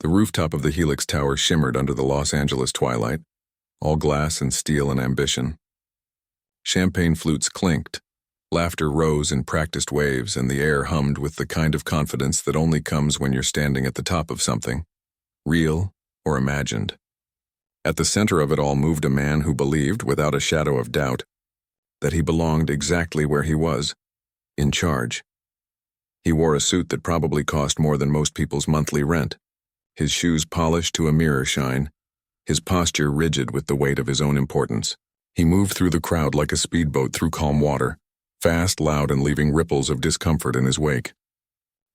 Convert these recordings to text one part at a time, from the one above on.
The rooftop of the Helix Tower shimmered under the Los Angeles twilight, all glass and steel and ambition. Champagne flutes clinked, laughter rose in practiced waves, and the air hummed with the kind of confidence that only comes when you're standing at the top of something, real or imagined. At the center of it all moved a man who believed, without a shadow of doubt, that he belonged exactly where he was, in charge. He wore a suit that probably cost more than most people's monthly rent, his shoes polished to a mirror shine, his posture rigid with the weight of his own importance. He moved through the crowd like a speedboat through calm water, fast, loud, and leaving ripples of discomfort in his wake.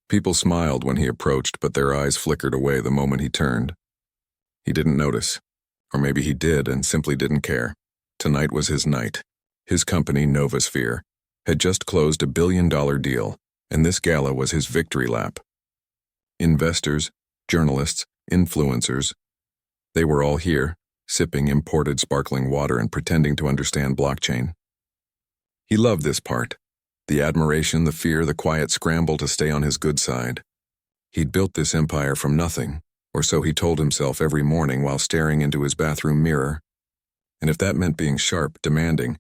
People smiled when he approached, but their eyes flickered away the moment he turned. He didn't notice. Or maybe he did and simply didn't care. Tonight was his night. His company, Novasphere, had just closed a $1 billion deal, and this gala was his victory lap. Investors, journalists, influencers, they were all here, sipping imported sparkling water and pretending to understand blockchain. He loved this part. The admiration, the fear, the quiet scramble to stay on his good side. He'd built this empire from nothing, or so he told himself every morning while staring into his bathroom mirror. And if that meant being sharp, demanding,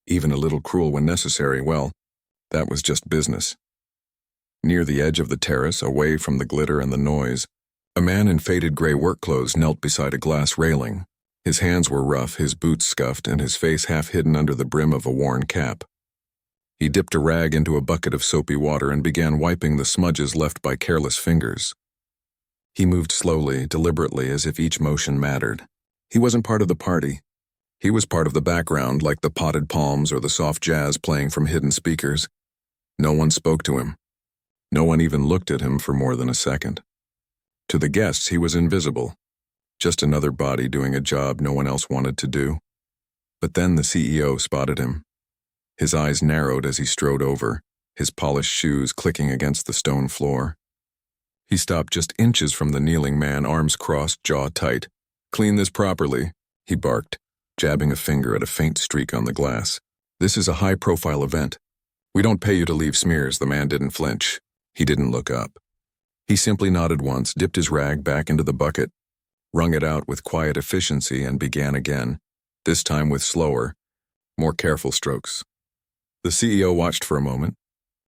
even a little cruel when necessary, well, that was just business. Near the edge of the terrace, away from the glitter and the noise, a man in faded gray work clothes knelt beside a glass railing. His hands were rough, his boots scuffed, and his face half hidden under the brim of a worn cap. He dipped a rag into a bucket of soapy water and began wiping the smudges left by careless fingers. He moved slowly, deliberately, as if each motion mattered. He wasn't part of the party. He was part of the background, like the potted palms or the soft jazz playing from hidden speakers. No one spoke to him. No one even looked at him for more than a second. To the guests, he was invisible. Just another body doing a job no one else wanted to do. But then the CEO spotted him. His eyes narrowed as he strode over, his polished shoes clicking against the stone floor. He stopped just inches from the kneeling man, arms crossed, jaw tight. "Clean this properly," he barked, jabbing a finger at a faint streak on the glass. "This is a high-profile event. We don't pay you to leave smears." The man didn't flinch. He didn't look up. He simply nodded once, dipped his rag back into the bucket, wrung it out with quiet efficiency, and began again, this time with slower, more careful strokes. The CEO watched for a moment,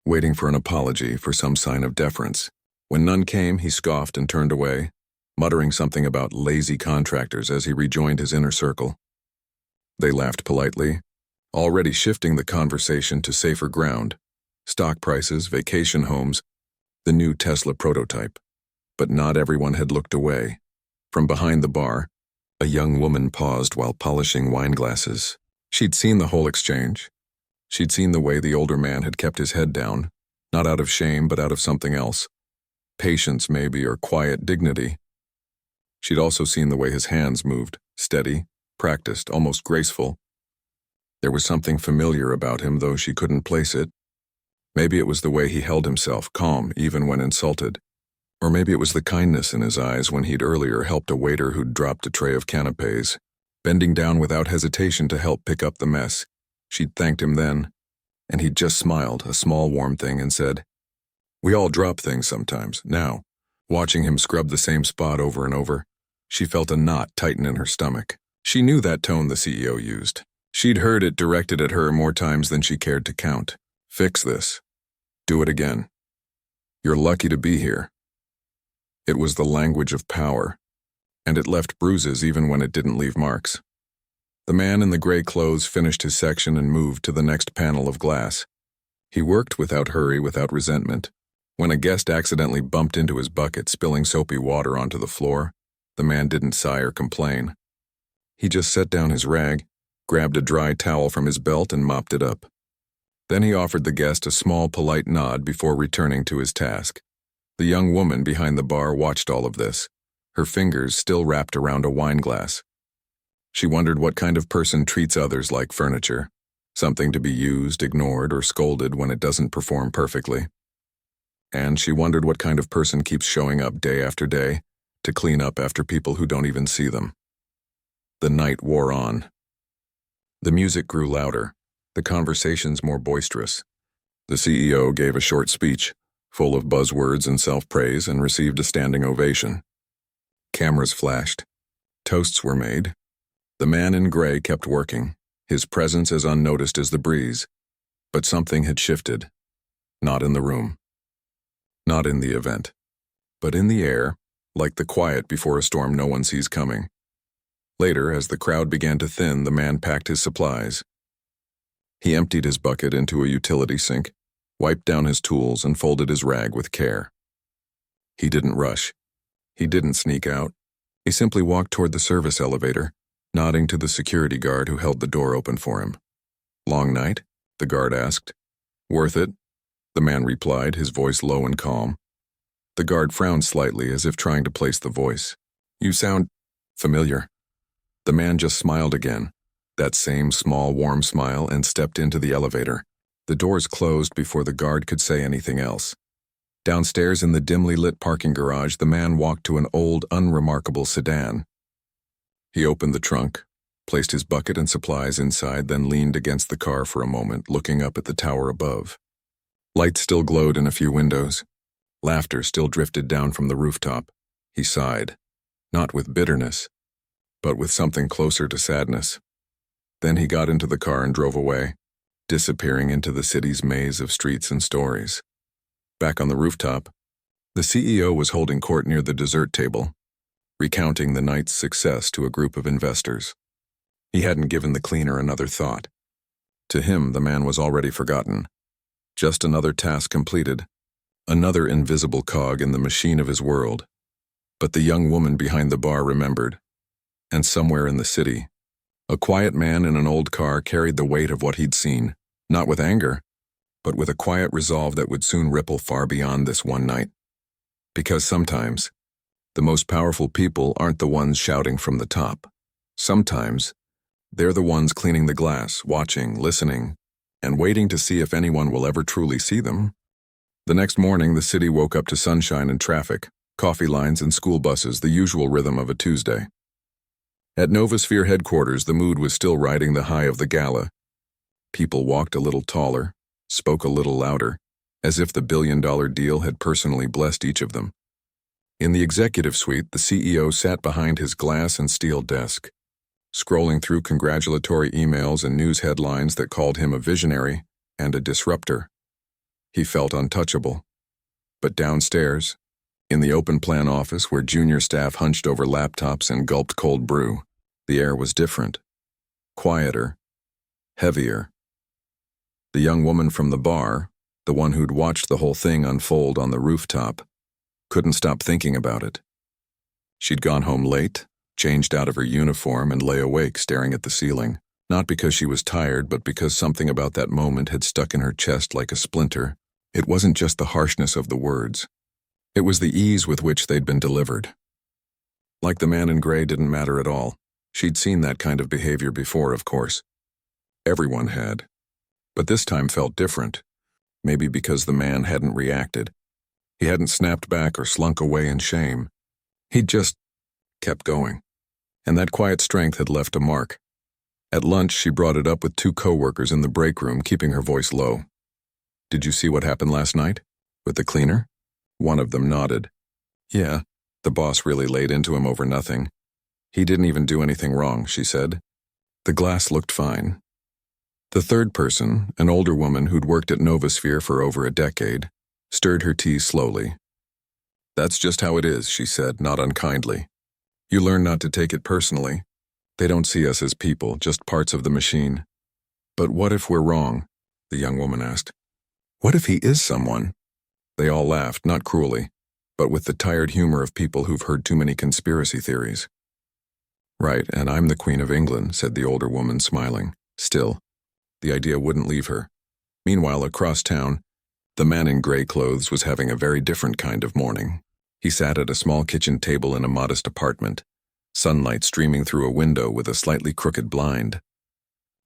waiting for an apology, for some sign of deference. When none came, he scoffed and turned away, muttering something about lazy contractors as he rejoined his inner circle. They laughed politely, already shifting the conversation to safer ground: stock prices, vacation homes, the new Tesla prototype. But not everyone had looked away. From behind the bar, a young woman paused while polishing wine glasses. She'd seen the whole exchange. She'd seen the way the older man had kept his head down, not out of shame but out of something else. Patience, maybe, or quiet dignity. She'd also seen the way his hands moved, steady, practiced, almost graceful. There was something familiar about him, though she couldn't place it. Maybe it was the way he held himself, calm even when insulted. Or maybe it was the kindness in his eyes when he'd earlier helped a waiter who'd dropped a tray of canapes, bending down without hesitation to help pick up the mess. She'd thanked him then, and he'd just smiled, a small warm thing, and said, "We all drop things sometimes." Now, watching him scrub the same spot over and over, she felt a knot tighten in her stomach. She knew that tone the CEO used. She'd heard it directed at her more times than she cared to count. "Fix this. Do it again. You're lucky to be here." It was the language of power, and it left bruises even when it didn't leave marks. The man in the gray clothes finished his section and moved to the next panel of glass. He worked without hurry, without resentment. When a guest accidentally bumped into his bucket, spilling soapy water onto the floor, the man didn't sigh or complain. He just set down his rag, grabbed a dry towel from his belt, and mopped it up. Then he offered the guest a small, polite nod before returning to his task. The young woman behind the bar watched all of this, her fingers still wrapped around a wine glass. She wondered what kind of person treats others like furniture, something to be used, ignored, or scolded when it doesn't perform perfectly. And she wondered what kind of person keeps showing up day after day to clean up after people who don't even see them. The night wore on. The music grew louder, the conversations more boisterous. The CEO gave a short speech, full of buzzwords and self-praise, and received a standing ovation. Cameras flashed. Toasts were made. The man in gray kept working, his presence as unnoticed as the breeze. But something had shifted. Not in the room. Not in the event. But in the air, like the quiet before a storm no one sees coming. Later, as the crowd began to thin, the man packed his supplies. He emptied his bucket into a utility sink, wiped down his tools, and folded his rag with care. He didn't rush. He didn't sneak out. He simply walked toward the service elevator, nodding to the security guard who held the door open for him. "Long night?" the guard asked. "Worth it?" the man replied, his voice low and calm. The guard frowned slightly, as if trying to place the voice. "You sound familiar." The man just smiled again, that same small, warm smile, and stepped into the elevator. The doors closed before the guard could say anything else. Downstairs in the dimly lit parking garage, the man walked to an old, unremarkable sedan. He opened the trunk, placed his bucket and supplies inside, then leaned against the car for a moment, looking up at the tower above. Light still glowed in a few windows. Laughter still drifted down from the rooftop. He sighed, not with bitterness, but with something closer to sadness. Then he got into the car and drove away, disappearing into the city's maze of streets and stories. Back on the rooftop, the CEO was holding court near the dessert table, recounting the night's success to a group of investors. He hadn't given the cleaner another thought. To him, the man was already forgotten. Just another task completed, another invisible cog in the machine of his world. But the young woman behind the bar remembered. And somewhere in the city, a quiet man in an old car carried the weight of what he'd seen, not with anger, but with a quiet resolve that would soon ripple far beyond this one night. Because sometimes, the most powerful people aren't the ones shouting from the top. Sometimes, they're the ones cleaning the glass, watching, listening, and waiting to see if anyone will ever truly see them. The next morning, the city woke up to sunshine and traffic, coffee lines and school buses, the usual rhythm of a Tuesday. At Novosphere headquarters, the mood was still riding the high of the gala. People walked a little taller, spoke a little louder, as if the billion-dollar deal had personally blessed each of them. In the executive suite, the CEO sat behind his glass and steel desk, scrolling through congratulatory emails and news headlines that called him a visionary and a disruptor. He felt untouchable. But downstairs, in the open-plan office where junior staff hunched over laptops and gulped cold brew, the air was different, quieter, heavier. The young woman from the bar, the one who'd watched the whole thing unfold on the rooftop, couldn't stop thinking about it. She'd gone home late, changed out of her uniform, and lay awake staring at the ceiling, not because she was tired, but because something about that moment had stuck in her chest like a splinter. It wasn't just the harshness of the words. It was the ease with which they'd been delivered. Like the man in gray didn't matter at all. She'd seen that kind of behavior before, of course. Everyone had. But this time felt different. Maybe because the man hadn't reacted. He hadn't snapped back or slunk away in shame. He'd just kept going. And that quiet strength had left a mark. At lunch, she brought it up with two coworkers in the break room, keeping her voice low. "Did you see what happened last night? With the cleaner?" One of them nodded. "Yeah, the boss really laid into him over nothing. He didn't even do anything wrong," she said. The glass looked fine. The third person, an older woman who'd worked at Novosphere for over a decade, stirred her tea slowly. "That's just how it is," she said, not unkindly. "You learn not to take it personally. They don't see us as people, just parts of the machine." "But what if we're wrong?" the young woman asked. "What if he is someone?" They all laughed, not cruelly, but with the tired humor of people who've heard too many conspiracy theories. "Right, and I'm the Queen of England," said the older woman, smiling. Still, the idea wouldn't leave her. Meanwhile, across town, the man in gray clothes was having a very different kind of morning. He sat at a small kitchen table in a modest apartment, sunlight streaming through a window with a slightly crooked blind.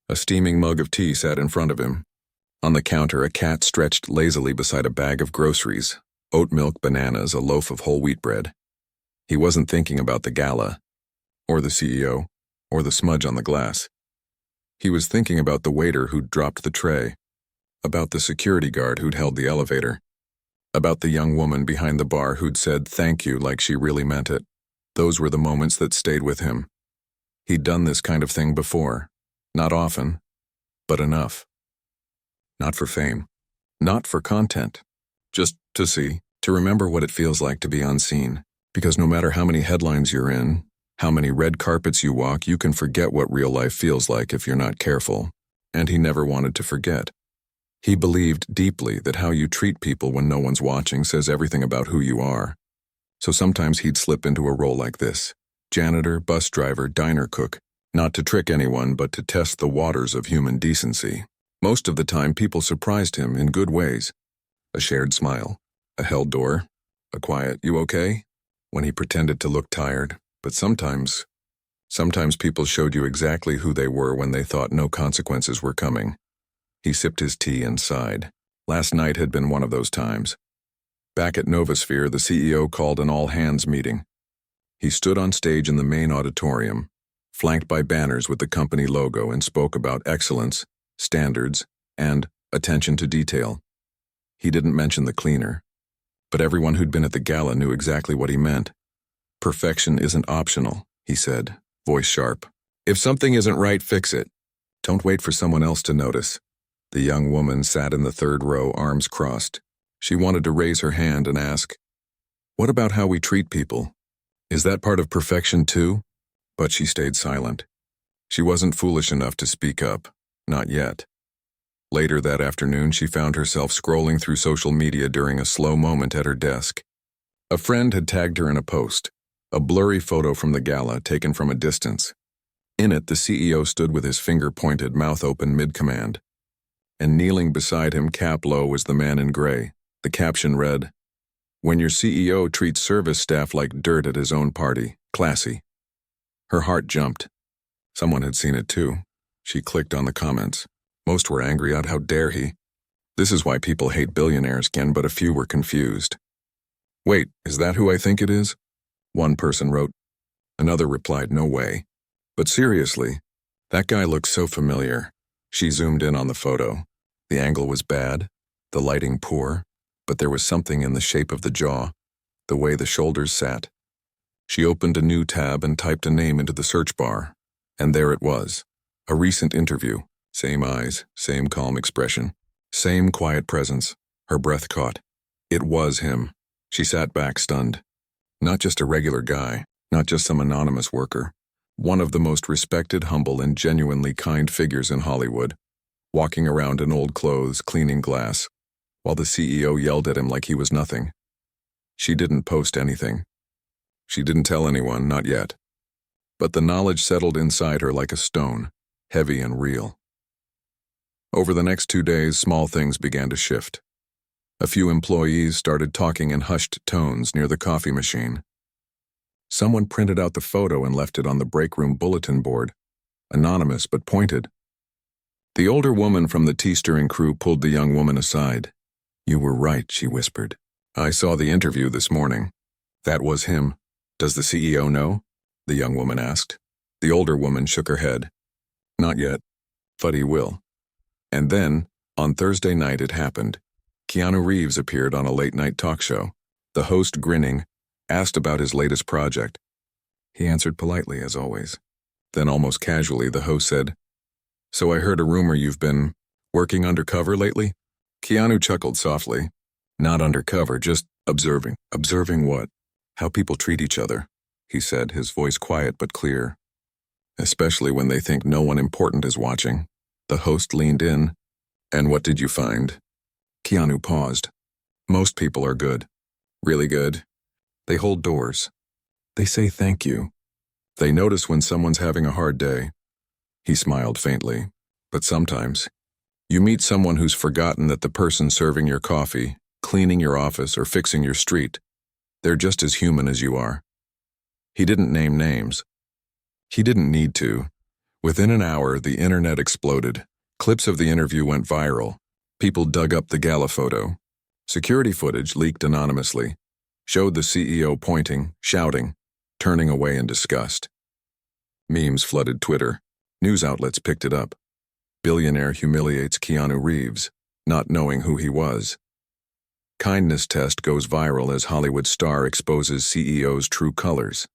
A steaming mug of tea sat in front of him. On the counter, a cat stretched lazily beside a bag of groceries, oat milk, bananas, a loaf of whole wheat bread. He wasn't thinking about the gala, or the CEO, or the smudge on the glass. He was thinking about the waiter who'd dropped the tray, about the security guard who'd held the elevator, about the young woman behind the bar who'd said thank you like she really meant it. Those were the moments that stayed with him. He'd done this kind of thing before. Not often, but enough. Not for fame. Not for content. Just to see, to remember what it feels like to be unseen. Because no matter how many headlines you're in, how many red carpets you walk, you can forget what real life feels like if you're not careful. And he never wanted to forget. He believed deeply that how you treat people when no one's watching says everything about who you are. So sometimes he'd slip into a role like this: janitor, bus driver, diner cook, not to trick anyone but to test the waters of human decency. Most of the time people surprised him in good ways. A shared smile, a held door, a quiet, "You okay?" when he pretended to look tired. But sometimes people showed you exactly who they were when they thought no consequences were coming. He sipped his tea and sighed. Last night had been one of those times. Back at Novosphere, the CEO called an all-hands meeting. He stood on stage in the main auditorium, flanked by banners with the company logo, and spoke about excellence, standards, and attention to detail. He didn't mention the cleaner, but everyone who'd been at the gala knew exactly what he meant. Perfection isn't optional, he said, voice sharp. If something isn't right, fix it. Don't wait for someone else to notice. The young woman sat in the third row, arms crossed. She wanted to raise her hand and ask, "What about how we treat people? Is that part of perfection too?" But she stayed silent. She wasn't foolish enough to speak up, not yet. Later that afternoon, she found herself scrolling through social media during a slow moment at her desk. A friend had tagged her in a post, a blurry photo from the gala taken from a distance. In it, the CEO stood with his finger pointed, mouth open mid-command. And kneeling beside him, cap low, was the man in gray. The caption read, "When your CEO treats service staff like dirt at his own party, classy." Her heart jumped. Someone had seen it too. She clicked on the comments. Most were angry at how dare he. This is why people hate billionaires, Ken, but a few were confused. "Wait, is that who I think it is?" One person wrote. Another replied, "No way. But seriously, that guy looks so familiar." She zoomed in on the photo. The angle was bad, the lighting poor, but there was something in the shape of the jaw, the way the shoulders sat. She opened a new tab and typed a name into the search bar. And there it was. A recent interview. Same eyes, same calm expression, same quiet presence. Her breath caught. It was him. She sat back, stunned. Not just a regular guy, not just some anonymous worker. One of the most respected, humble, and genuinely kind figures in Hollywood, walking around in old clothes, cleaning glass, while the CEO yelled at him like he was nothing. She didn't post anything. She didn't tell anyone, not yet. But the knowledge settled inside her like a stone, heavy and real. Over the next 2 days, small things began to shift. A few employees started talking in hushed tones near the coffee machine. Someone printed out the photo and left it on the break room bulletin board, anonymous but pointed. The older woman from the tea-stirring crew pulled the young woman aside. "You were right," she whispered. "I saw the interview this morning. That was him. Does the CEO know?" the young woman asked. The older woman shook her head. "Not yet, but he will." And then, on Thursday night, it happened. Keanu Reeves appeared on a late-night talk show. The host, grinning, asked about his latest project. He answered politely, as always. Then, almost casually, the host said, "So I heard a rumor you've been working undercover lately?" Keanu chuckled softly. "Not undercover, just observing." "Observing what?" "How people treat each other," he said, his voice quiet but clear. "Especially when they think no one important is watching." The host leaned in. "And what did you find?" Keanu paused. "Most people are good. Really good. They hold doors. They say thank you. They notice when someone's having a hard day." He smiled faintly. "But sometimes, you meet someone who's forgotten that the person serving your coffee, cleaning your office, or fixing your street, they're just as human as you are." He didn't name names. He didn't need to. Within an hour, the internet exploded. Clips of the interview went viral. People dug up the gala photo. Security footage leaked anonymously, showed the CEO pointing, shouting, turning away in disgust. Memes flooded Twitter. News outlets picked it up. Billionaire humiliates Keanu Reeves, not knowing who he was. Kindness test goes viral as Hollywood star exposes CEO's true colors.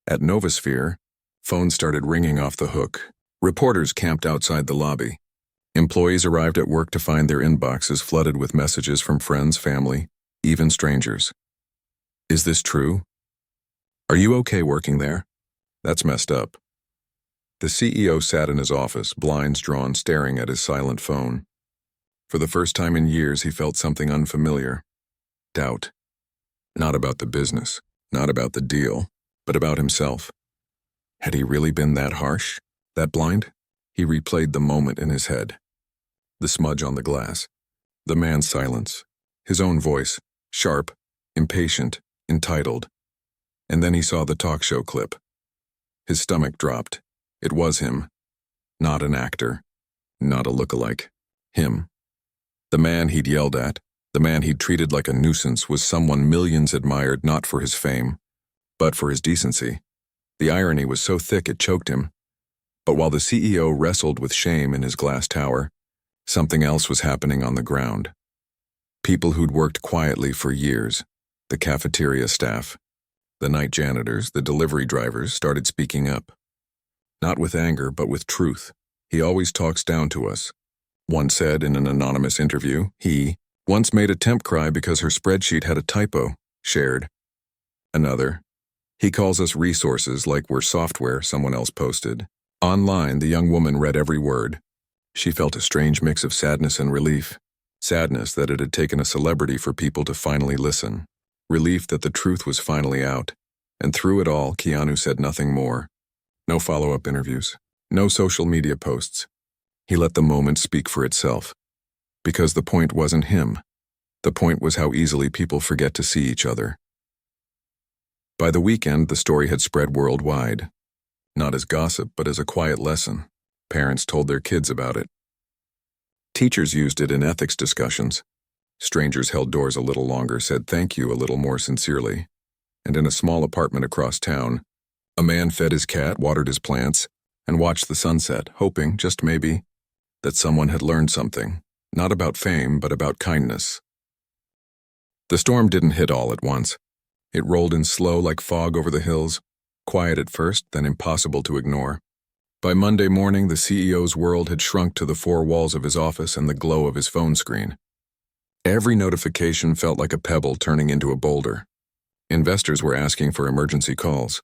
At Novosphere, phones started ringing off the hook. Reporters camped outside the lobby. Employees arrived at work to find their inboxes flooded with messages from friends, family, even strangers. Is this true? Are you okay working there? That's messed up. The CEO sat in his office, blinds drawn, staring at his silent phone. For the first time in years, he felt something unfamiliar. Doubt. Not about the business, not about the deal, but about himself. Had he really been that harsh? That blind? He replayed the moment in his head. The smudge on the glass. The man's silence. His own voice. Sharp, impatient, entitled. And then he saw the talk show clip. His stomach dropped. It was him. Not an actor. Not a lookalike. Him. The man he'd yelled at, the man he'd treated like a nuisance, was someone millions admired not for his fame, but for his decency. The irony was so thick it choked him. But while the CEO wrestled with shame in his glass tower, something else was happening on the ground. People who'd worked quietly for years, the cafeteria staff, the night janitors, the delivery drivers, started speaking up. Not with anger, but with truth. He always talks down to us. One said in an anonymous interview, he once made a temp cry because her spreadsheet had a typo, shared. Another, he calls us resources like we're software someone else posted. Online, the young woman read every word. She felt a strange mix of sadness and relief. Sadness that it had taken a celebrity for people to finally listen. Relief that the truth was finally out. And through it all, Keanu said nothing more. No follow-up interviews. No social media posts. He let the moment speak for itself. Because the point wasn't him. The point was how easily people forget to see each other. By the weekend, the story had spread worldwide. Not as gossip, but as a quiet lesson. Parents told their kids about it. Teachers used it in ethics discussions. Strangers held doors a little longer, said thank you a little more sincerely. And in a small apartment across town, a man fed his cat, watered his plants, and watched the sunset, hoping, just maybe, that someone had learned something, not about fame, but about kindness. The storm didn't hit all at once. It rolled in slow like fog over the hills, quiet at first, then impossible to ignore. By Monday morning, the CEO's world had shrunk to the four walls of his office and the glow of his phone screen. Every notification felt like a pebble turning into a boulder. Investors were asking for emergency calls.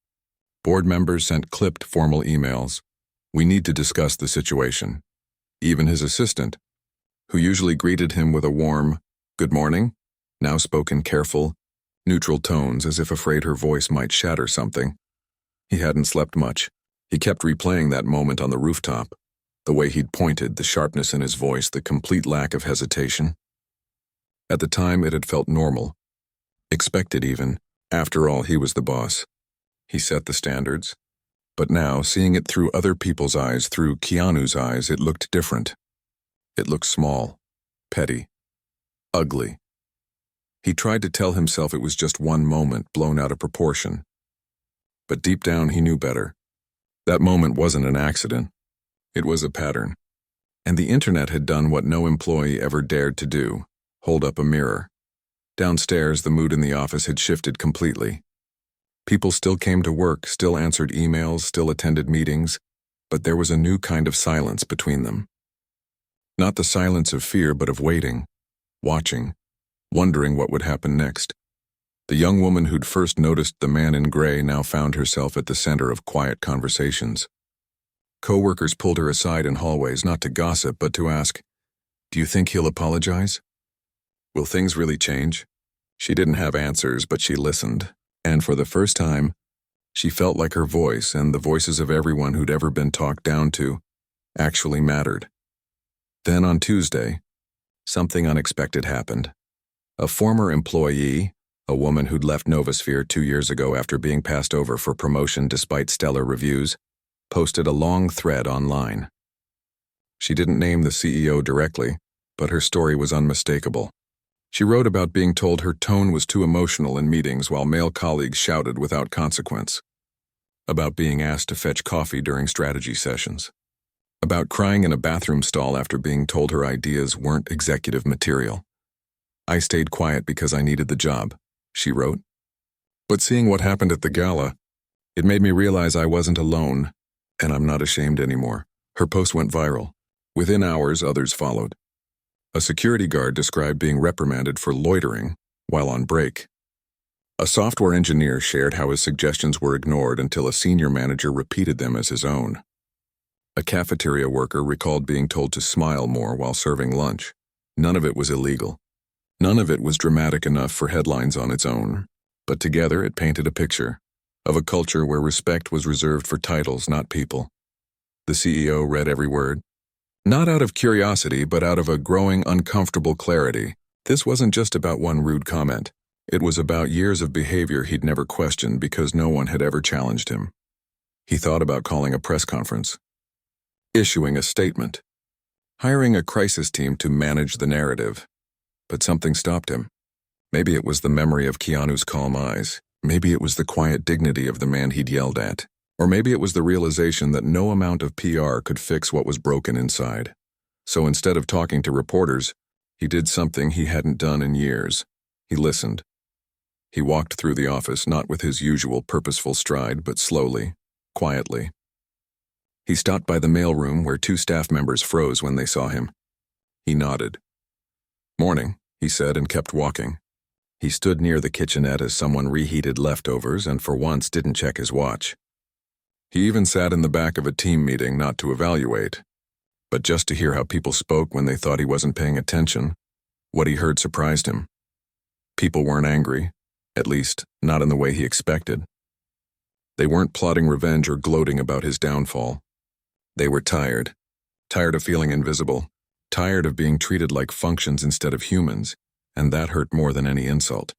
Board members sent clipped formal emails. We need to discuss the situation. Even his assistant, who usually greeted him with a warm, good morning, now spoke in careful, neutral tones as if afraid her voice might shatter something. He hadn't slept much. He kept replaying that moment on the rooftop, the way he'd pointed, the sharpness in his voice, the complete lack of hesitation. At the time, it had felt normal, expected even. After all, he was the boss. He set the standards. But now, seeing it through other people's eyes, through Keanu's eyes, it looked different. It looked small, petty, ugly. He tried to tell himself it was just one moment blown out of proportion. But deep down, he knew better. That moment wasn't an accident. It was a pattern. And the internet had done what no employee ever dared to do, hold up a mirror. Downstairs, the mood in the office had shifted completely. People still came to work, still answered emails, still attended meetings, but there was a new kind of silence between them. Not the silence of fear, but of waiting, watching, wondering what would happen next. The young woman who'd first noticed the man in gray now found herself at the center of quiet conversations. Co-workers pulled her aside in hallways, not to gossip, but to ask, "Do you think he'll apologize? Will things really change?" She didn't have answers, but she listened. And for the first time, she felt like her voice and the voices of everyone who'd ever been talked down to actually mattered. Then on Tuesday, something unexpected happened. A former employee, a woman who'd left Novosphere 2 years ago after being passed over for promotion despite stellar reviews, posted a long thread online. She didn't name the CEO directly, but her story was unmistakable. She wrote about being told her tone was too emotional in meetings while male colleagues shouted without consequence. About being asked to fetch coffee during strategy sessions. About crying in a bathroom stall after being told her ideas weren't executive material. "I stayed quiet because I needed the job," she wrote. But seeing what happened at the gala, It made me realize I wasn't alone, and I'm not ashamed anymore. Her post went viral. Within hours, others followed. A security guard described being reprimanded for loitering while on break. A software engineer shared how his suggestions were ignored until a senior manager repeated them as his own. A cafeteria worker recalled being told to smile more while serving lunch. None of it was illegal. None of it was dramatic enough for headlines on its own, but together it painted a picture of a culture where respect was reserved for titles, not people. The CEO read every word, not out of curiosity, but out of a growing uncomfortable clarity. This wasn't just about one rude comment. It was about years of behavior he'd never questioned because no one had ever challenged him. He thought about calling a press conference, issuing a statement, hiring a crisis team to manage the narrative. But something stopped him. Maybe it was the memory of Keanu's calm eyes. Maybe it was the quiet dignity of the man he'd yelled at. Or maybe it was the realization that no amount of PR could fix what was broken inside. So instead of talking to reporters, he did something he hadn't done in years. He listened. He walked through the office, not with his usual purposeful stride, but slowly, quietly. He stopped by the mailroom where two staff members froze when they saw him. He nodded. "Morning," he said, and kept walking. He stood near the kitchenette as someone reheated leftovers and for once didn't check his watch. He even sat in the back of a team meeting, not to evaluate, but just to hear how people spoke when they thought he wasn't paying attention. What he heard surprised him. People weren't angry, at least not in the way he expected. They weren't plotting revenge or gloating about his downfall. They were tired of feeling invisible, tired of being treated like functions instead of humans, and that hurt more than any insult.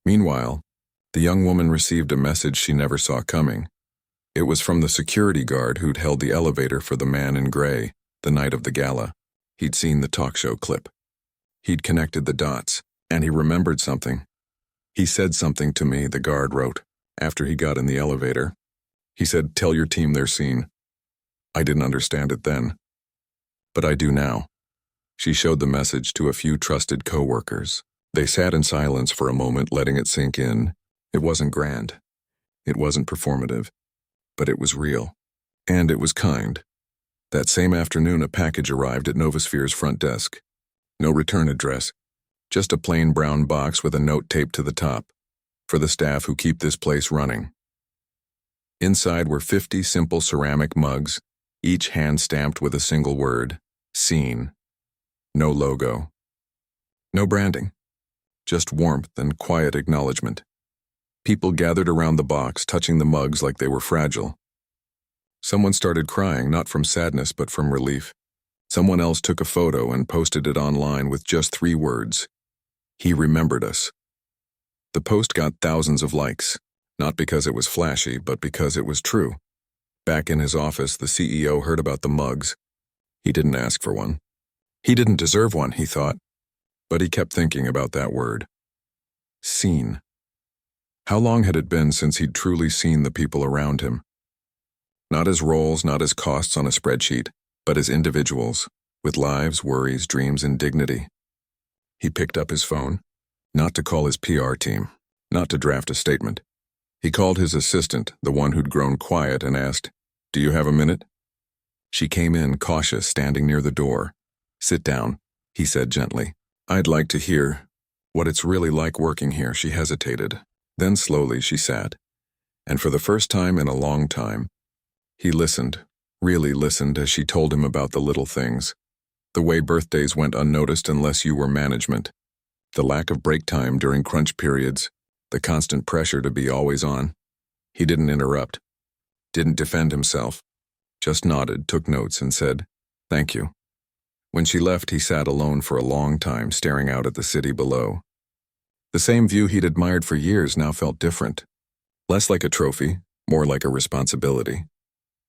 Meanwhile, the young woman received a message she never saw coming. It was from the security guard who'd held the elevator for the man in gray the night of the gala. He'd seen the talk show clip. He'd connected the dots, and he remembered something. "He said something to me," the guard wrote, after he got in the elevator. He said, "Tell your team they're seen." I didn't understand it then, but I do now. She showed the message to a few trusted co-workers. They sat in silence for a moment, letting it sink in. It wasn't grand. It wasn't performative. But it was real. And it was kind. That same afternoon, a package arrived at Novosphere's front desk. No return address. Just a plain brown box with a note taped to the top. For the staff who keep this place running. Inside were 50 simple ceramic mugs, each hand-stamped with a single word, "Seen." No logo. No branding. Just warmth and quiet acknowledgement. People gathered around the box, touching the mugs like they were fragile. Someone started crying, not from sadness but from relief. Someone else took a photo and posted it online with just 3 words. "He remembered us." The post got thousands of likes, not because it was flashy, but because it was true. Back in his office, the CEO heard about the mugs. He didn't ask for one. He didn't deserve one, he thought. But he kept thinking about that word. Seen. How long had it been since he'd truly seen the people around him? Not as roles, not as costs on a spreadsheet, but as individuals, with lives, worries, dreams, and dignity. He picked up his phone, not to call his PR team, not to draft a statement. He called his assistant, the one who'd grown quiet, and asked, "Do you have a minute?" She came in, cautious, standing near the door. "Sit down," he said gently. "I'd like to hear what it's really like working here." She hesitated. Then slowly she sat. And for the first time in a long time, he listened, really listened as she told him about the little things. The way birthdays went unnoticed unless you were management. The lack of break time during crunch periods. The constant pressure to be always on. He didn't interrupt. Didn't defend himself. Just nodded, took notes, and said, "Thank you." When she left, he sat alone for a long time, staring out at the city below. The same view he'd admired for years now felt different. Less like a trophy, more like a responsibility.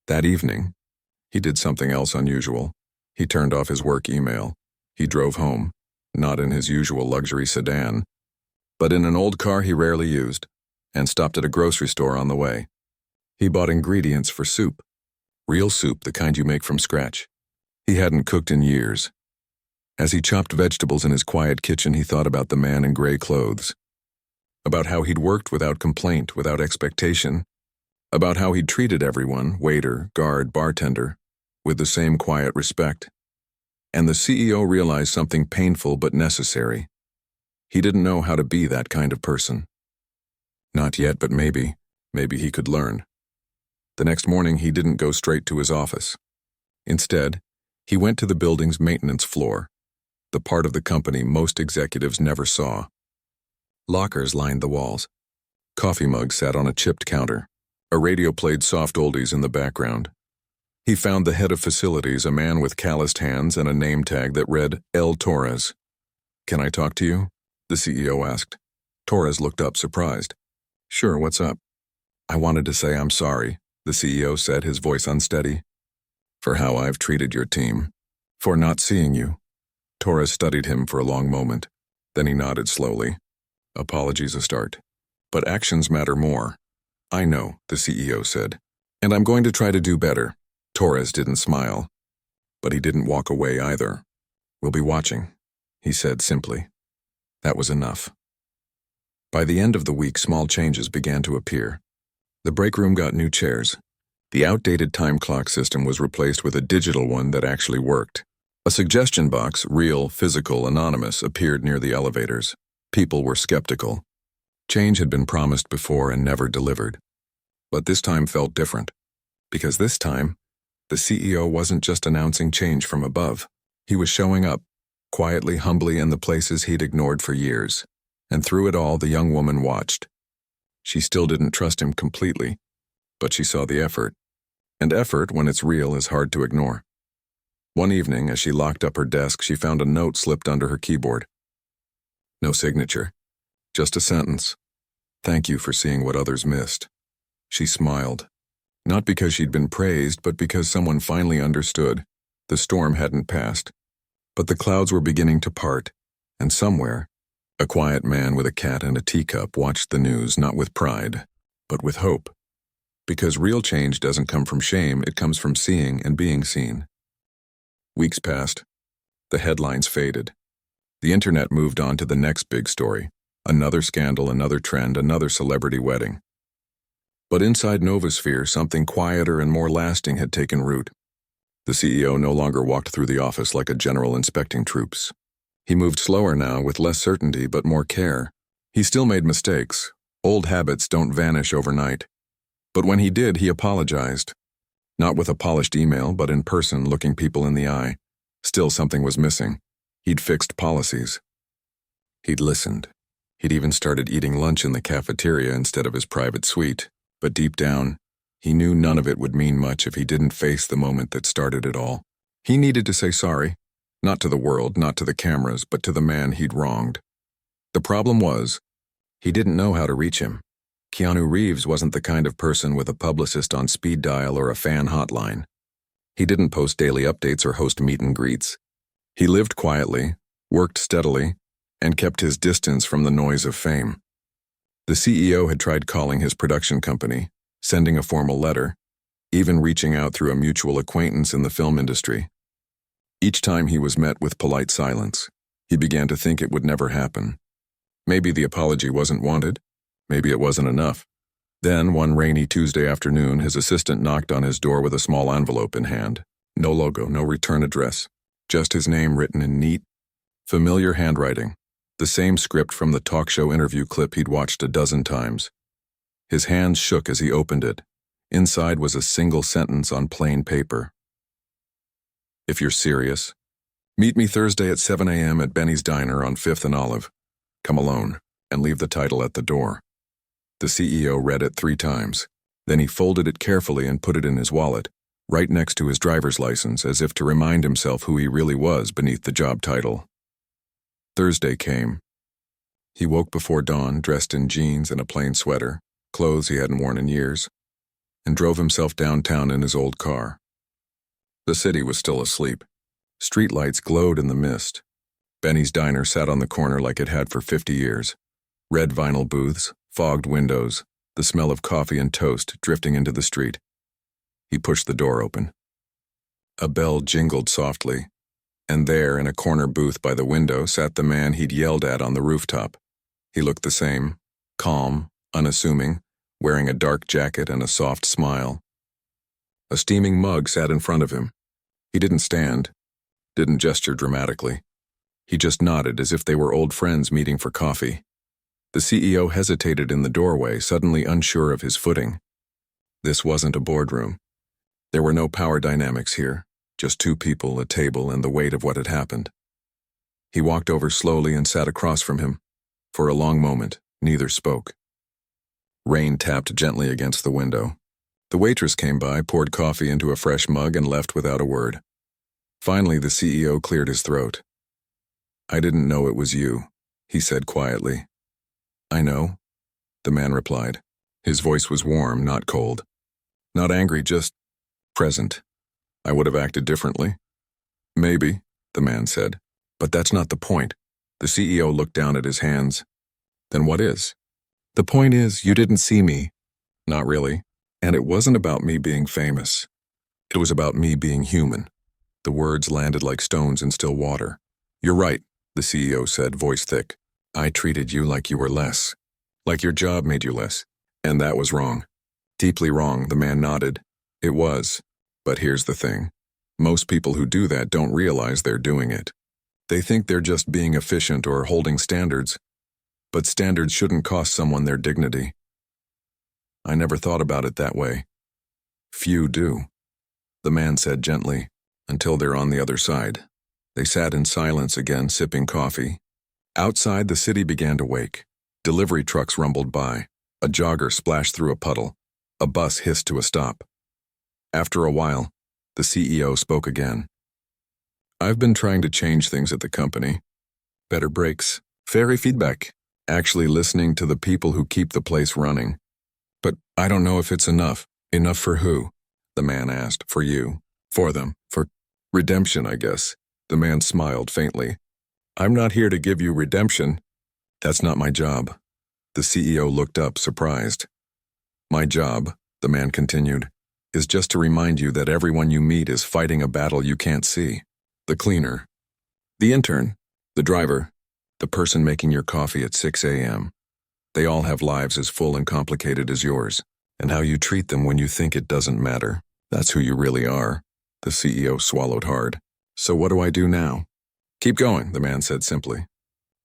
That evening, he did something else unusual. He turned off his work email. He drove home, not in his usual luxury sedan, but in an old car he rarely used, and stopped at a grocery store on the way. He bought ingredients for soup. Real soup, the kind you make from scratch. He hadn't cooked in years. As he chopped vegetables in his quiet kitchen, he thought about the man in gray clothes. About how he'd worked without complaint, without expectation, about how he'd treated everyone, waiter, guard, bartender, with the same quiet respect. And the CEO realized something painful but necessary. He didn't know how to be that kind of person. Not yet, but maybe he could learn. The next morning, he didn't go straight to his office. Instead, he went to the building's maintenance floor, the part of the company most executives never saw. Lockers lined the walls. Coffee mugs sat on a chipped counter. A radio played soft oldies in the background. He found the head of facilities, a man with calloused hands and a name tag that read L. Torres. "Can I talk to you?" the CEO asked. Torres looked up, surprised. "Sure, what's up?" "I wanted to say I'm sorry," the CEO said, his voice unsteady. "For how I've treated your team. For not seeing you." Torres studied him for a long moment. Then he nodded slowly. "Apologies a start. But actions matter more." "I know," the CEO said. "And I'm going to try to do better." Torres didn't smile. But he didn't walk away either. "We'll be watching," he said simply. That was enough. By the end of the week, small changes began to appear. The break room got new chairs. The outdated time clock system was replaced with a digital one that actually worked. A suggestion box, real, physical, anonymous, appeared near the elevators. People were skeptical. Change had been promised before and never delivered. But this time felt different. Because this time, the CEO wasn't just announcing change from above. He was showing up, quietly, humbly, in the places he'd ignored for years. And through it all, the young woman watched. She still didn't trust him completely, but she saw the effort. And effort, when it's real, is hard to ignore. One evening, as she locked up her desk, she found a note slipped under her keyboard. No signature, just a sentence. "Thank you for seeing what others missed." She smiled. Not because she'd been praised, but because someone finally understood. The storm hadn't passed, but the clouds were beginning to part, and somewhere, a quiet man with a cat and a teacup watched the news not with pride, but with hope. Because real change doesn't come from shame, it comes from seeing and being seen. Weeks passed. The headlines faded. The internet moved on to the next big story. Another scandal, another trend, another celebrity wedding. But inside Novosphere, something quieter and more lasting had taken root. The CEO no longer walked through the office like a general inspecting troops. He moved slower now, with less certainty but more care. He still made mistakes. Old habits don't vanish overnight. But when he did, he apologized. Not with a polished email, but in person, looking people in the eye. Still, something was missing. He'd fixed policies. He'd listened. He'd even started eating lunch in the cafeteria instead of his private suite. But deep down, he knew none of it would mean much if he didn't face the moment that started it all. He needed to say sorry. Not to the world, not to the cameras, but to the man he'd wronged. The problem was, he didn't know how to reach him. Keanu Reeves wasn't the kind of person with a publicist on speed dial or a fan hotline. He didn't post daily updates or host meet and greets. He lived quietly, worked steadily, and kept his distance from the noise of fame. The CEO had tried calling his production company, sending a formal letter, even reaching out through a mutual acquaintance in the film industry. Each time he was met with polite silence, he began to think it would never happen. Maybe the apology wasn't wanted. Maybe it wasn't enough. Then, one rainy Tuesday afternoon, his assistant knocked on his door with a small envelope in hand. No logo, no return address. Just his name written in neat, familiar handwriting. The same script from the talk show interview clip he'd watched a dozen times. His hands shook as he opened it. Inside was a single sentence on plain paper. "If you're serious, meet me Thursday at 7 a.m. at Benny's Diner on 5th and Olive. Come alone, and leave the title at the door." The CEO read it 3 times. Then he folded it carefully and put it in his wallet, right next to his driver's license, as if to remind himself who he really was beneath the job title. Thursday came. He woke before dawn, dressed in jeans and a plain sweater, clothes he hadn't worn in years, and drove himself downtown in his old car. The city was still asleep. Streetlights glowed in the mist. Benny's Diner sat on the corner like it had for 50 years. Red vinyl booths, fogged windows, the smell of coffee and toast drifting into the street. He pushed the door open. A bell jingled softly, and there, in a corner booth by the window, sat the man he'd yelled at on the rooftop. He looked the same, calm, unassuming, wearing a dark jacket and a soft smile. A steaming mug sat in front of him. He didn't stand, didn't gesture dramatically. He just nodded as if they were old friends meeting for coffee. The CEO hesitated in the doorway, suddenly unsure of his footing. This wasn't a boardroom. There were no power dynamics here, just two people, a table, and the weight of what had happened. He walked over slowly and sat across from him. For a long moment, neither spoke. Rain tapped gently against the window. The waitress came by, poured coffee into a fresh mug, and left without a word. Finally, the CEO cleared his throat. "I didn't know it was you," he said quietly. "I know," the man replied. His voice was warm, not cold. Not angry, just present. "I would have acted differently." "Maybe," the man said. "But that's not the point." The CEO looked down at his hands. "Then what is?" "The point is, you didn't see me." "Not really. And it wasn't about me being famous. It was about me being human." The words landed like stones in still water. "You're right," the CEO said, voice thick. "I treated you like you were less. Like your job made you less. And that was wrong." "Deeply wrong," the man nodded. "It was. But here's the thing. Most people who do that don't realize they're doing it. They think they're just being efficient or holding standards. But standards shouldn't cost someone their dignity." "I never thought about it that way." "Few do," the man said gently, "until they're on the other side." They sat in silence again, sipping coffee. Outside, the city began to wake. Delivery trucks rumbled by. A jogger splashed through a puddle. A bus hissed to a stop. After a while, the CEO spoke again. "I've been trying to change things at the company. Better breaks, fairy feedback, actually listening to the people who keep the place running. But I don't know if it's enough." "Enough for who?" the man asked. "For you. For them. For redemption, I guess." The man smiled faintly. "I'm not here to give you redemption. That's not my job." The CEO looked up, surprised. "My job," the man continued, "is just to remind you that everyone you meet is fighting a battle you can't see. The cleaner, the intern, the driver, the person making your coffee at 6 a.m. They all have lives as full and complicated as yours, and how you treat them when you think it doesn't matter. That's who you really are." The CEO swallowed hard. "So what do I do now?" "Keep going," the man said simply.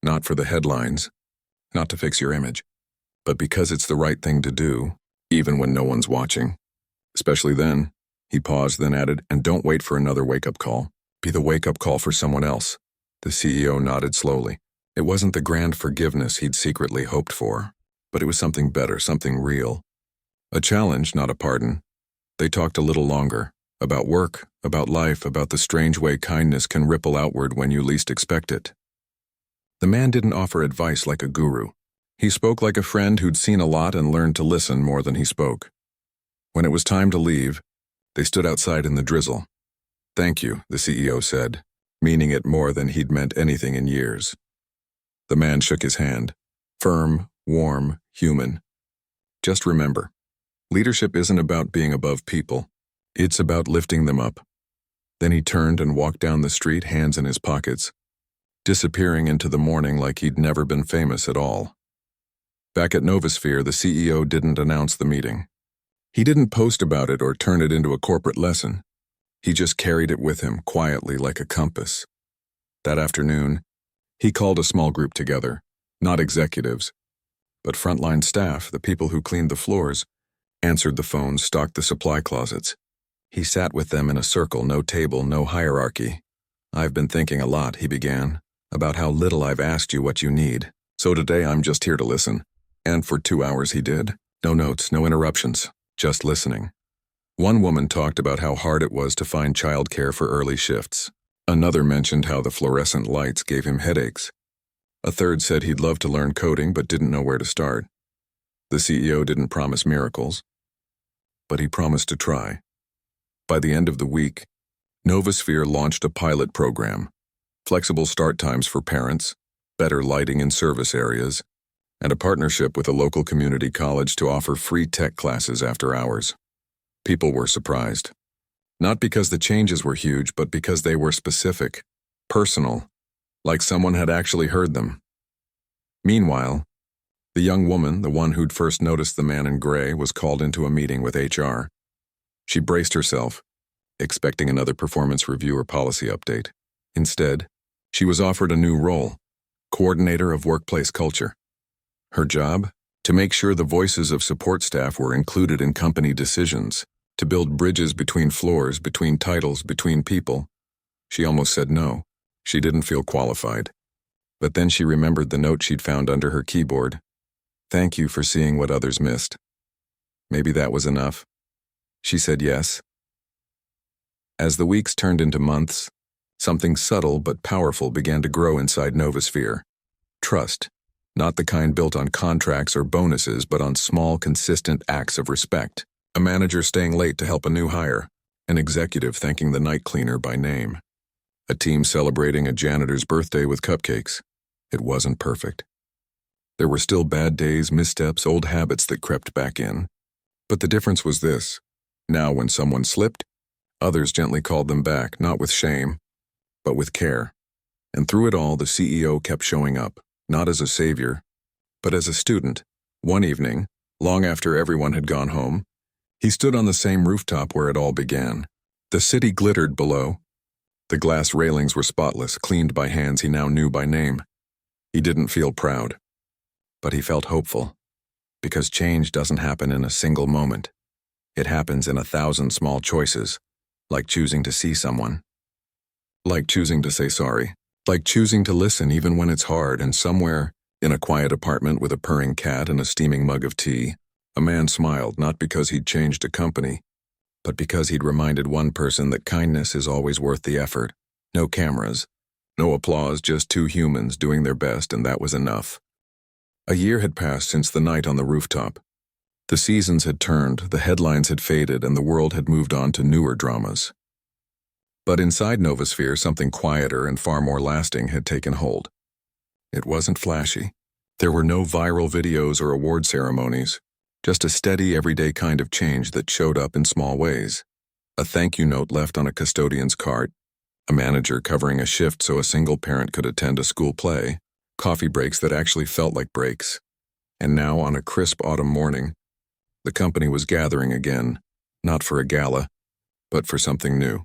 "Not for the headlines, not to fix your image, but because it's the right thing to do, even when no one's watching. Especially then." He paused, then added, "And don't wait for another wake-up call. Be the wake-up call for someone else." The CEO nodded slowly. It wasn't the grand forgiveness he'd secretly hoped for, but it was something better, something real. A challenge, not a pardon. They talked a little longer, about work, about life, about the strange way kindness can ripple outward when you least expect it. The man didn't offer advice like a guru. He spoke like a friend who'd seen a lot and learned to listen more than he spoke. When it was time to leave, they stood outside in the drizzle. "Thank you," the CEO said, meaning it more than he'd meant anything in years. The man shook his hand. Firm, warm, human. "Just remember, leadership isn't about being above people. It's about lifting them up." Then he turned and walked down the street, hands in his pockets, disappearing into the morning like he'd never been famous at all. Back at Novosphere, the CEO didn't announce the meeting. He didn't post about it or turn it into a corporate lesson. He just carried it with him, quietly like a compass. That afternoon, he called a small group together, not executives, but frontline staff, the people who cleaned the floors, answered the phones, stocked the supply closets. He sat with them in a circle, no table, no hierarchy. "I've been thinking a lot," he began, "about how little I've asked you what you need. So today I'm just here to listen." And for 2 hours he did. No notes, no interruptions, just listening. One woman talked about how hard it was to find childcare for early shifts. Another mentioned how the fluorescent lights gave him headaches. A third said he'd love to learn coding but didn't know where to start. The CEO didn't promise miracles, but he promised to try. By the end of the week, Novosphere launched a pilot program, flexible start times for parents, better lighting in service areas, and a partnership with a local community college to offer free tech classes after hours. People were surprised. Not because the changes were huge, but because they were specific, personal, like someone had actually heard them. Meanwhile, The young woman, the one who'd first noticed the man in gray, was called into a meeting with HR. She braced herself, expecting another performance review or policy update. Instead, she was offered a new role, coordinator of workplace culture. Her job? To make sure the voices of support staff were included in company decisions, to build bridges between floors, between titles, between people. She almost said no. She didn't feel qualified. But then she remembered the note she'd found under her keyboard. Thank you for seeing what others missed. Maybe that was enough. She said yes. As the weeks turned into months, something subtle but powerful began to grow inside Novosphere. Trust, not the kind built on contracts or bonuses, but on small, consistent acts of respect. A manager staying late to help a new hire, an executive thanking the night cleaner by name, a team celebrating a janitor's birthday with cupcakes. It wasn't perfect. There were still bad days, missteps, old habits that crept back in. But the difference was this. Now when someone slipped, others gently called them back, not with shame, but with care. And through it all, the CEO kept showing up, not as a savior, but as a student. One evening, long after everyone had gone home, he stood on the same rooftop where it all began. The city glittered below. The glass railings were spotless, cleaned by hands he now knew by name. He didn't feel proud, but he felt hopeful, because change doesn't happen in a single moment. It happens in 1,000 small choices, like choosing to see someone, like choosing to say sorry, like choosing to listen even when it's hard. And somewhere, in a quiet apartment with a purring cat and a steaming mug of tea, a man smiled, not because he'd changed a company, but because he'd reminded one person that kindness is always worth the effort. No cameras, no applause, just two humans doing their best, and that was enough. A year had passed since the night on the rooftop. The seasons had turned, the headlines had faded, and the world had moved on to newer dramas. But inside Novosphere, something quieter and far more lasting had taken hold. It wasn't flashy. There were no viral videos or award ceremonies, just a steady, everyday kind of change that showed up in small ways. A thank you note left on a custodian's cart, a manager covering a shift so a single parent could attend a school play, coffee breaks that actually felt like breaks. And now, on a crisp autumn morning, the company was gathering again, not for a gala, but for something new.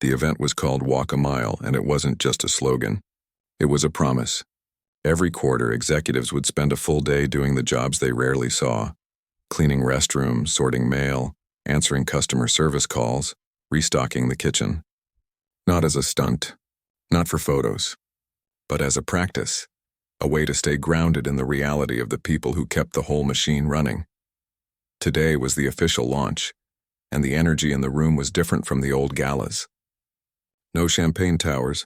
The event was called Walk a Mile, and it wasn't just a slogan. It was a promise. Every quarter, executives would spend a full day doing the jobs they rarely saw, cleaning restrooms, sorting mail, answering customer service calls, restocking the kitchen. Not as a stunt, not for photos, but as a practice, a way to stay grounded in the reality of the people who kept the whole machine running. Today was the official launch, and the energy in the room was different from the old galas. No champagne towers,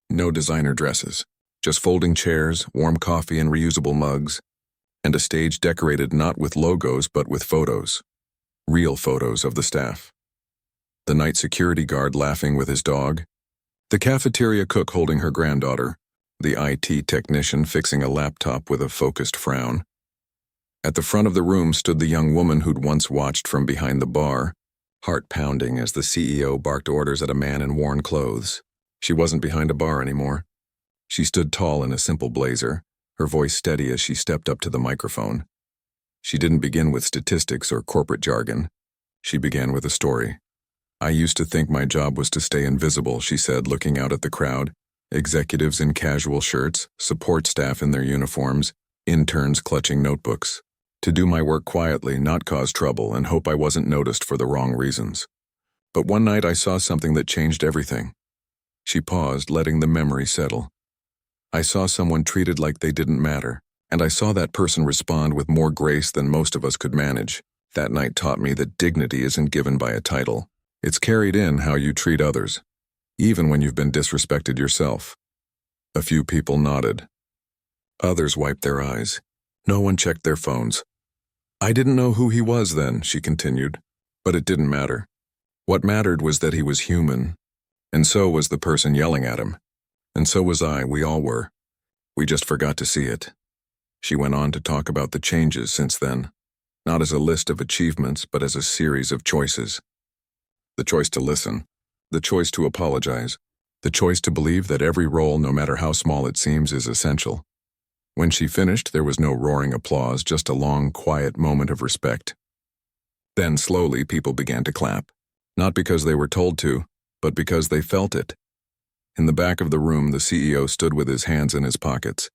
no designer dresses, just folding chairs, warm coffee and reusable mugs, and a stage decorated not with logos but with photos, real photos of the staff. The night security guard laughing with his dog, the cafeteria cook holding her granddaughter, the IT technician fixing a laptop with a focused frown. At the front of the room stood the young woman who'd once watched from behind the bar, heart pounding as the CEO barked orders at a man in worn clothes. She wasn't behind a bar anymore. She stood tall in a simple blazer, her voice steady as she stepped up to the microphone. She didn't begin with statistics or corporate jargon. She began with a story. I used to think my job was to stay invisible, she said, looking out at the crowd. Executives in casual shirts, support staff in their uniforms, interns clutching notebooks. To do my work quietly, not cause trouble, and hope I wasn't noticed for the wrong reasons. But one night I saw something that changed everything. She paused, letting the memory settle. I saw someone treated like they didn't matter, and I saw that person respond with more grace than most of us could manage. That night taught me that dignity isn't given by a title. It's carried in how you treat others, even when you've been disrespected yourself. A few people nodded. Others wiped their eyes. No one checked their phones. I didn't know who he was then, she continued, but it didn't matter. What mattered was that he was human, and so was the person yelling at him. And so was I, we all were. We just forgot to see it. She went on to talk about the changes since then, not as a list of achievements, but as a series of choices. The choice to listen, the choice to apologize, the choice to believe that every role, no matter how small it seems, is essential. When she finished, there was no roaring applause, just a long, quiet moment of respect. Then, slowly, people began to clap. Not because they were told to, but because they felt it. In the back of the room, the CEO stood with his hands in his pockets.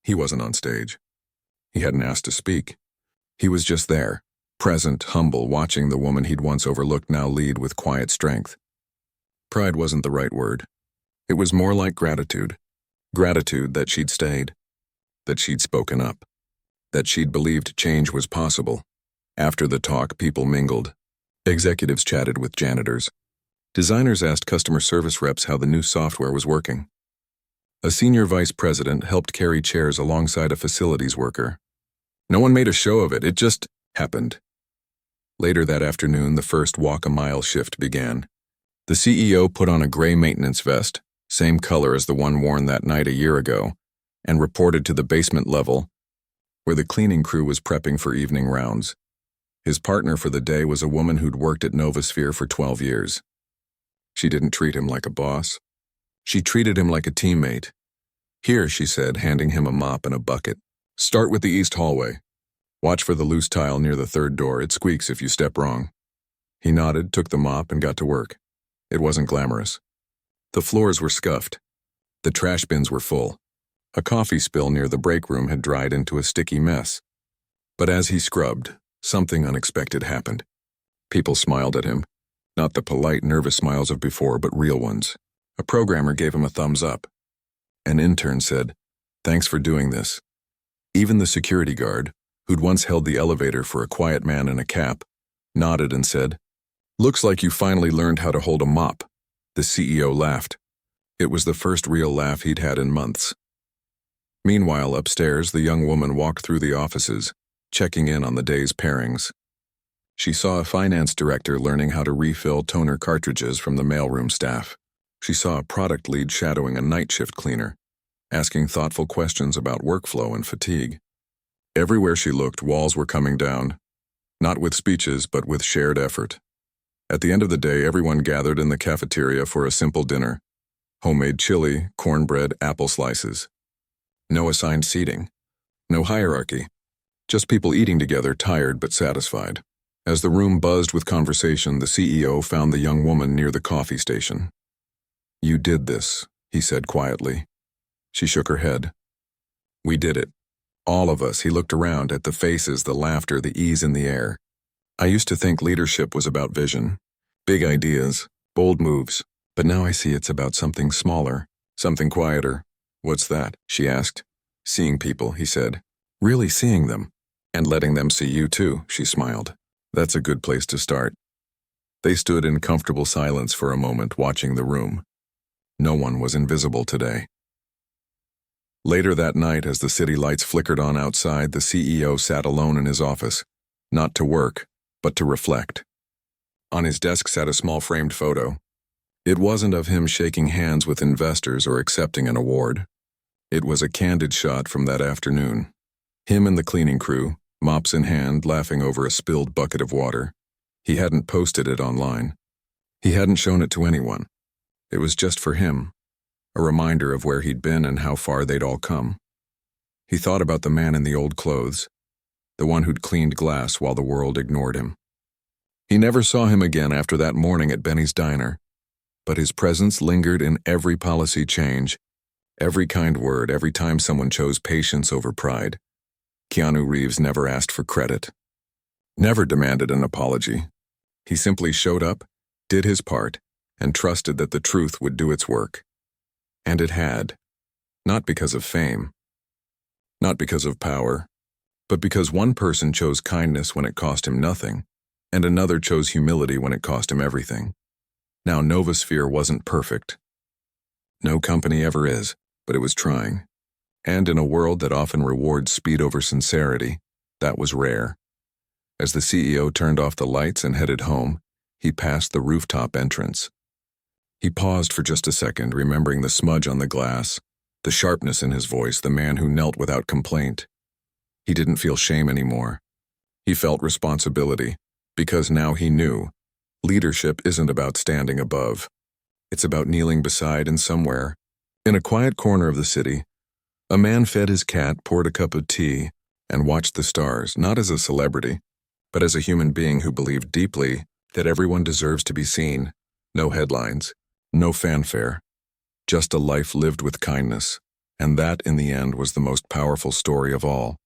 He wasn't on stage. He hadn't asked to speak. He was just there, present, humble, watching the woman he'd once overlooked now lead with quiet strength. Pride wasn't the right word. It was more like gratitude. Gratitude that she'd stayed, that she'd spoken up, that she'd believed change was possible. After the talk, people mingled. Executives chatted with janitors. Designers asked customer service reps how the new software was working. A senior vice president helped carry chairs alongside a facilities worker. No one made a show of it, it just happened. Later that afternoon, the first walk-a-mile shift began. The CEO put on a gray maintenance vest, same color as the one worn that night a year ago, and reported to the basement level, where the cleaning crew was prepping for evening rounds. His partner for the day was a woman who'd worked at Novosphere for 12 years. She didn't treat him like a boss. She treated him like a teammate. "Here," she said, handing him a mop and a bucket. "Start with the east hallway. Watch for the loose tile near the third door. It squeaks if you step wrong." He nodded, took the mop, and got to work. It wasn't glamorous. The floors were scuffed. The trash bins were full. A coffee spill near the break room had dried into a sticky mess. But as he scrubbed, something unexpected happened. People smiled at him. Not the polite, nervous smiles of before, but real ones. A programmer gave him a thumbs up. An intern said, "Thanks for doing this." Even the security guard, who'd once held the elevator for a quiet man in a cap, nodded and said, "Looks like you finally learned how to hold a mop." The CEO laughed. It was the first real laugh he'd had in months. Meanwhile, upstairs, the young woman walked through the offices, checking in on the day's pairings. She saw a finance director learning how to refill toner cartridges from the mailroom staff. She saw a product lead shadowing a night shift cleaner, asking thoughtful questions about workflow and fatigue. Everywhere she looked, walls were coming down, not with speeches, but with shared effort. At the end of the day, everyone gathered in the cafeteria for a simple dinner. Homemade chili, cornbread, apple slices. No assigned seating. No hierarchy. Just people eating together, tired but satisfied. As the room buzzed with conversation, the CEO found the young woman near the coffee station. "You did this," he said quietly. She shook her head. "We did it. All of us." He looked around at the faces, the laughter, the ease in the air. "I used to think leadership was about vision, big ideas, bold moves, but now I see it's about something smaller, something quieter." "What's that?" she asked. "Seeing people," he said. "Really seeing them. And letting them see you too," she smiled. "That's a good place to start." They stood in comfortable silence for a moment, watching the room. No one was invisible today. Later that night, as the city lights flickered on outside, the CEO sat alone in his office, not to work, but to reflect. On his desk sat a small framed photo. It wasn't of him shaking hands with investors or accepting an award. It was a candid shot from that afternoon. Him and the cleaning crew, mops in hand, laughing over a spilled bucket of water. He hadn't posted it online. He hadn't shown it to anyone. It was just for him, a reminder of where he'd been and how far they'd all come. He thought about the man in the old clothes, the one who'd cleaned glass while the world ignored him. He never saw him again after that morning at Benny's diner, but his presence lingered in every policy change, every kind word, every time someone chose patience over pride. Keanu Reeves never asked for credit, never demanded an apology. He simply showed up, did his part, and trusted that the truth would do its work. And it had. Not because of fame, not because of power, but because one person chose kindness when it cost him nothing, and another chose humility when it cost him everything. Now, Novosphere wasn't perfect. No company ever is, but it was trying. And in a world that often rewards speed over sincerity, that was rare. As the CEO turned off the lights and headed home, he passed the rooftop entrance. He paused for just a second, remembering the smudge on the glass, the sharpness in his voice, the man who knelt without complaint. He didn't feel shame anymore. He felt responsibility, because now he knew leadership isn't about standing above. It's about kneeling beside, and somewhere, in a quiet corner of the city, A man fed his cat, poured a cup of tea, and watched the stars, not as a celebrity, but as a human being who believed deeply that everyone deserves to be seen. No headlines, no fanfare, just a life lived with kindness. And that, in the end, was the most powerful story of all.